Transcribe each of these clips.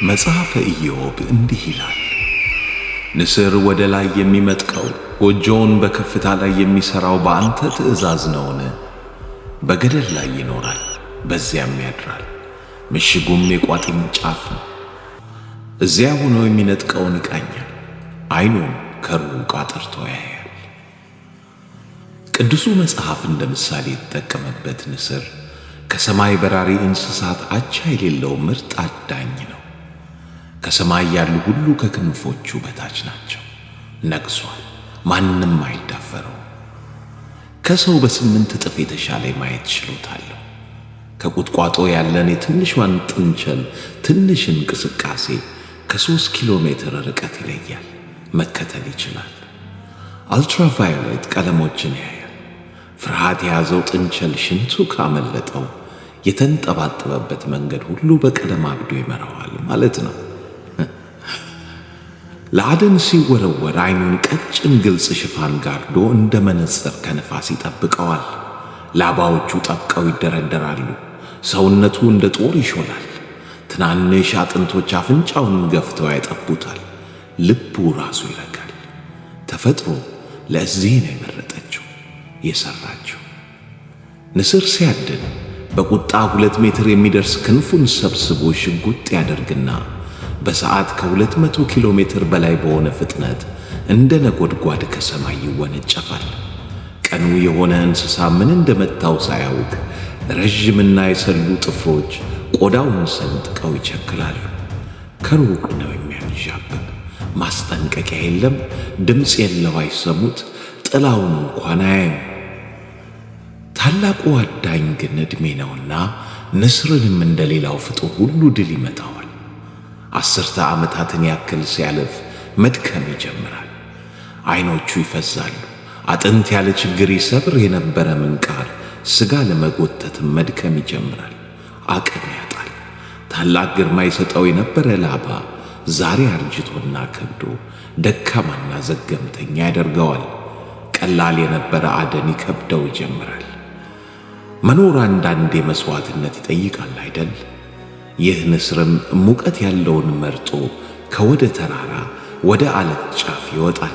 መጽሐፈ ኢዮብ እንዲህ ይላል። ንስር ወደ ላይ የሚመጥቀው ጎጆውን በከፍታ ላይ የሚሠራው በአንተ ትእዛዝ ነውን? በገደል ላይ ይኖራል፣ በዚያም ያድራል። ምሽጉም የቋጥኝ ጫፍ ነው። እዚያ ሆኖ የሚነጥቀውን ይቃኛል፣ ዓይኑም ከሩቅ አጥርቶ ያያል። ቅዱሱ መጽሐፍ እንደ ምሳሌ የተጠቀመበት ንስር ከሰማይ በራሪ እንስሳት አቻ የሌለው ምርጥ አዳኝ ነው። ከሰማይ ያሉ ሁሉ ከክንፎቹ በታች ናቸው። ነግሷል፣ ማንም አይዳፈረው። ከሰው በ8 እጥፍ የተሻለ ማየት ችሎታ አለው። ከቁጥቋጦ ያለን የትንሿን ጥንቸል ትንሽ እንቅስቃሴ ከ3 ኪሎ ሜትር ርቀት ይለያል፣ መከተል ይችላል። አልትራቫዮሌት ቀለሞችን ያያል። ፍርሃት የያዘው ጥንቸል ሽንቱ ካመለጠው የተንጠባጠበበት መንገድ ሁሉ በቀለም አብዶ ይመራዋል ማለት ነው። ለአደን ሲወረወር ዓይኑን ቀጭን ግልጽ ሽፋን ጋርዶ እንደ መነጽር ከነፋስ ይጠብቀዋል። ላባዎቹ ጠብቀው ይደረደራሉ። ሰውነቱ እንደ ጦር ይሾላል። ትናንሽ አጥንቶች አፍንጫውን ገፍተው ያጠቡታል። ልቡ ራሱ ይረጋል። ተፈጥሮ ለዚህ ነው የመረጠችው የሰራችው። ንስር ሲያድን በቁጣ 2 ሜትር የሚደርስ ክንፉን ሰብስቦ ሽጉጥ ያደርግና በሰዓት ከ200 ኪሎ ሜትር በላይ በሆነ ፍጥነት እንደ ነጎድጓድ ከሰማይ ይወነጨፋል። ቀኑ የሆነ እንስሳ ምን እንደመታው ሳያውቅ ረዥምና የሰሉ ጥፍሮች ቆዳውን ሰንጥቀው ይቸክላሉ። ከሩቅ ነው የሚያንዣብብ። ማስጠንቀቂያ የለም፣ ድምፅ የለው፣ አይሰሙት፣ ጥላውን እንኳን አያዩ። ታላቁ አዳኝ ግን ዕድሜ ነውና ንስርንም እንደ ሌላው ፍጡር ሁሉ ድል ይመታዋል። 10 ዓመታትን ያክል ሲያልፍ መድከም ይጀምራል። ዓይኖቹ ይፈዛሉ። አጥንት ያለ ችግር ይሰብር የነበረ ምንቃር ሥጋ ለመጎተትም መድከም ይጀምራል። አቅም ያጣል። ታላቅ ግርማ ይሰጠው የነበረ ላባ ዛሬ አርጅቶና ከብዶ ደካማና ዘገምተኛ ያደርገዋል። ቀላል የነበረ አደን ይከብደው ይጀምራል። መኖር አንዳንዴ መሥዋዕትነት ይጠይቃል አይደል? ይህ ንስርም ሙቀት ያለውን መርጦ ከወደ ተራራ ወደ አለት ጫፍ ይወጣል፣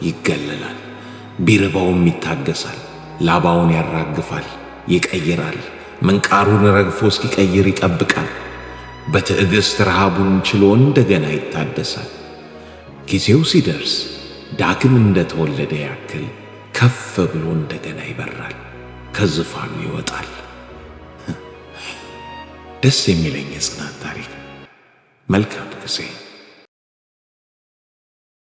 ይገለላል። ቢርበውም ይታገሳል። ላባውን ያራግፋል፣ ይቀይራል። ምንቃሩን ረግፎ እስኪቀይር ይጠብቃል። በትዕግሥት ረሃቡን ችሎ እንደገና ይታደሳል። ጊዜው ሲደርስ ዳግም እንደተወለደ ያክል ከፍ ብሎ እንደገና ይበራል፣ ከዙፋኑ ይወጣል። ደስ የሚለኝ የጽናት ታሪክ። መልካም ጊዜ